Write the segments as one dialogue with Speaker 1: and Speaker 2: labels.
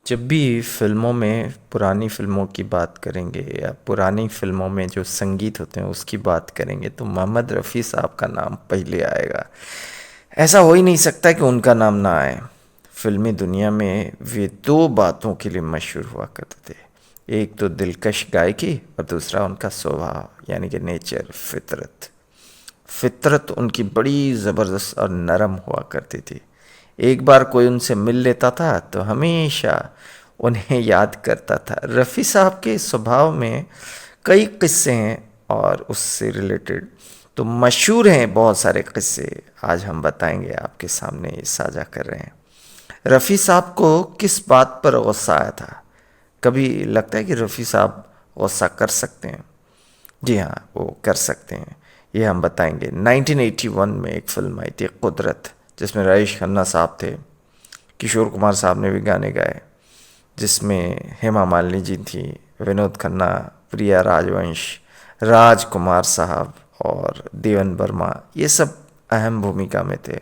Speaker 1: जब भी फिल्मों में पुरानी फिल्मों की बात करेंगे या पुरानी फिल्मों में जो संगीत होते हैं उसकी बात करेंगे तो मोहम्मद रफ़ी साहब का नाम पहले आएगा। ऐसा हो ही नहीं सकता कि उनका नाम ना आए। फिल्मी दुनिया में वे दो बातों के लिए मशहूर हुआ करते थे। एक तो दिलकश गायकी और दूसरा उनका स्वभाव यानी कि नेचर, फितरत। फितरत उनकी बड़ी ज़बरदस्त और नरम हुआ करती थी। एक बार कोई उनसे मिल लेता था तो हमेशा उन्हें याद करता था। रफ़ी साहब के स्वभाव में कई किस्से हैं और उससे रिलेटेड तो मशहूर हैं बहुत सारे किस्से। आज हम बताएंगे, आपके सामने ये साझा कर रहे हैं। रफ़ी साहब को किस बात पर गुस्सा आया था? कभी लगता है कि रफ़ी साहब गुस्सा कर सकते हैं? जी हाँ, वो कर सकते हैं। ये हम बताएंगे। 1981 में एक फिल्म आई थी कुदरत, जिसमें राजेश खन्ना साहब थे, किशोर कुमार साहब ने भी गाने गाए, जिसमें हेमा मालिनी जी थी, विनोद खन्ना, प्रिया राजवंश, राजकुमार साहब और देवन वर्मा, ये सब अहम भूमिका में थे।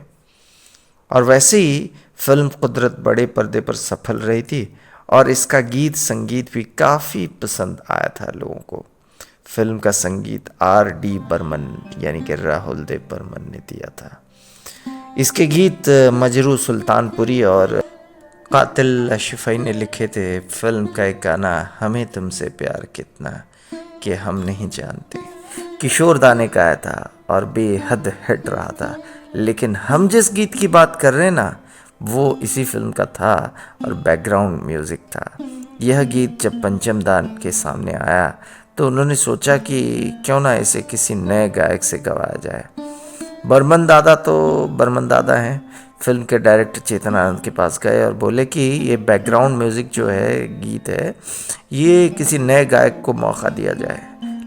Speaker 1: और वैसे ही फिल्म कुदरत बड़े पर्दे पर सफल रही थी और इसका गीत संगीत भी काफ़ी पसंद आया था लोगों को। फिल्म का संगीत R.D. बर्मन यानी कि राहुल देव बर्मन ने दिया था। इसके गीत मजरू सुल्तानपुरी और कातिल अशफई ने लिखे थे। फिल्म का एक गाना हमें तुमसे प्यार कितना कि हम नहीं जानते, किशोर दा ने गाया था और बेहद हिट रहा था। लेकिन हम जिस गीत की बात कर रहे हैं ना, वो इसी फिल्म का था और बैकग्राउंड म्यूजिक था। यह गीत जब पंचम दान के सामने आया तो उन्होंने सोचा कि क्यों ना इसे किसी नए गायक से गवाया जाए। बर्मन दादा हैं। फिल्म के डायरेक्टर चेतन आनंद के पास गए और बोले कि ये बैकग्राउंड म्यूज़िक जो है, गीत है, ये किसी नए गायक को मौका दिया जाए।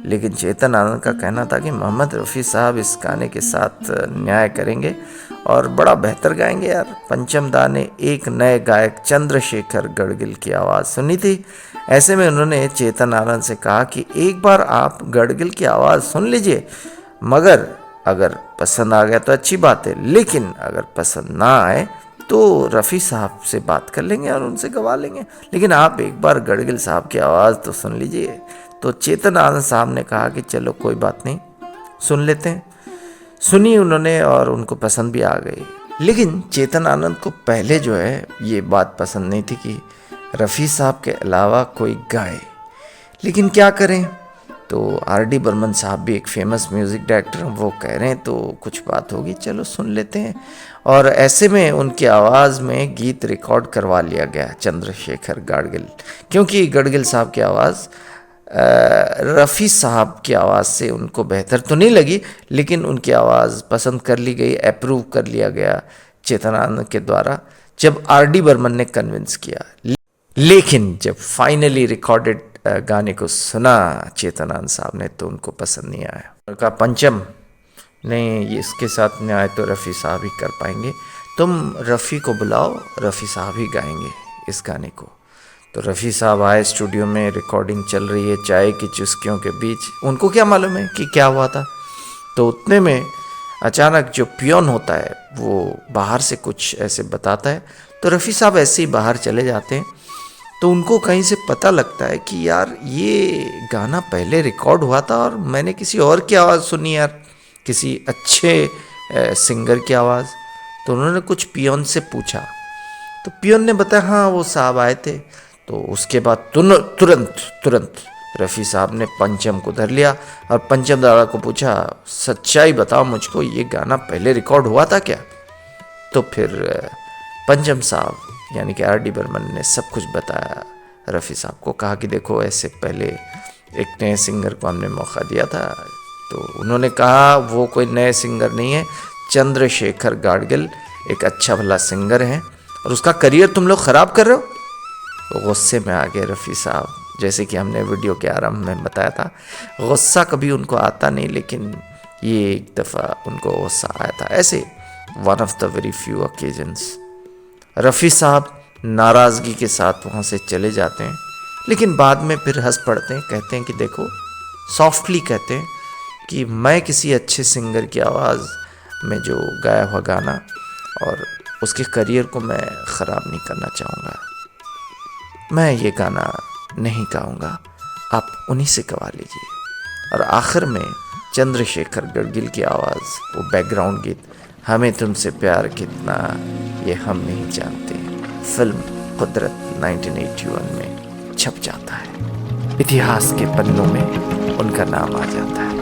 Speaker 1: लेकिन चेतन आनंद का कहना था कि मोहम्मद रफ़ी साहब इस गाने के साथ न्याय करेंगे और बड़ा बेहतर गाएंगे यार। पंचम दा ने एक नए गायक चंद्रशेखर गढ़गिल की आवाज़ सुनी थी। ऐसे में उन्होंने चेतन आनंद से कहा कि एक बार आप गढ़गिल की आवाज़ सुन लीजिए, मगर अगर पसंद आ गया तो अच्छी बात है, लेकिन अगर पसंद ना आए तो रफ़ी साहब से बात कर लेंगे और उनसे गवा लेंगे, लेकिन आप एक बार गढ़गिल साहब की आवाज़ तो सुन लीजिए। तो चेतन आनंद साहब ने कहा कि चलो कोई बात नहीं, सुन लेते हैं। सुनी उन्होंने और उनको पसंद भी आ गई। लेकिन चेतन आनंद को पहले जो है ये बात पसंद नहीं थी कि रफ़ी साहब के अलावा कोई गाए। लेकिन क्या करें, तो R.D. बर्मन साहब भी एक फेमस म्यूज़िक डायरेक्टर हैं, वो कह रहे हैं तो कुछ बात होगी, चलो सुन लेते हैं। और ऐसे में उनकी आवाज़ में गीत रिकॉर्ड करवा लिया गया, चंद्रशेखर गाडगिल। क्योंकि गढ़गिल साहब की आवाज़ रफ़ी साहब की आवाज़ से उनको बेहतर तो नहीं लगी, लेकिन उनकी आवाज़ पसंद कर ली गई, अप्रूव कर लिया गया चेतनानंद के द्वारा, जब R.D. बर्मन ने कन्विंस किया। लेकिन जब फाइनली रिकॉर्डेड गाने को सुना चेतनानंद साहब ने तो उनको पसंद नहीं आया। उनका पंचम नहीं, इसके साथ न्याय तो रफ़ी साहब ही कर पाएंगे, तुम रफ़ी को बुलाओ, रफ़ी साहब ही गाएंगे इस गाने को। तो रफ़ी साहब आए स्टूडियो में, रिकॉर्डिंग चल रही है चाय की चुस्कियों के बीच। उनको क्या मालूम है कि क्या हुआ था। तो उतने में अचानक जो पियोन होता है वो बाहर से कुछ ऐसे बताता है, तो रफ़ी साहब ऐसे ही बाहर चले जाते हैं। तो उनको कहीं से पता लगता है कि यार ये गाना पहले रिकॉर्ड हुआ था और मैंने किसी और की आवाज़ सुनी यार, किसी अच्छे सिंगर की आवाज़। तो उन्होंने कुछ पियोन से पूछा, तो पियोन ने बताया हाँ वो साहब आए थे। तो उसके बाद तुरंत तुरंत रफ़ी साहब ने पंचम को धर लिया और पंचम दादा को पूछा, सच्चाई बताओ मुझको, ये गाना पहले रिकॉर्ड हुआ था क्या? तो फिर पंचम साहब यानी कि R.D. बर्मन ने सब कुछ बताया रफ़ी साहब को। कहा कि देखो, ऐसे पहले एक नए सिंगर को हमने मौका दिया था। तो उन्होंने कहा वो कोई नए सिंगर नहीं है, चंद्रशेखर गाडगिल एक अच्छा भला सिंगर है और उसका करियर तुम लोग ख़राब कर रहे हो। तो गुस्से में आ गए रफ़ी साहब, जैसे कि हमने वीडियो के आरंभ में बताया था। गुस्सा कभी उनको आता नहीं, लेकिन ये एक दफ़ा उनको गुस्सा आया था। ऐसे one of the very few occasions. Rafi साहब नाराज़गी के साथ वहाँ से चले जाते हैं, लेकिन बाद में फिर हंस पड़ते हैं, कहते हैं कि देखो, सॉफ्टली कहते हैं कि मैं किसी अच्छे सिंगर की आवाज़ में जो गाया हुआ गाना और उसके करियर को मैं ख़राब नहीं करना चाहूँगा। मैं ये गाना नहीं गाऊंगा, आप उन्हीं से गवा लीजिए। और आखिर में चंद्रशेखर गढ़गिल की आवाज़, वो बैकग्राउंड गीत, हमें तुमसे प्यार कितना ये हम नहीं जानते, फिल्म कुदरत 1981 में छप जाता है। इतिहास के पन्नों में उनका नाम आ जाता है।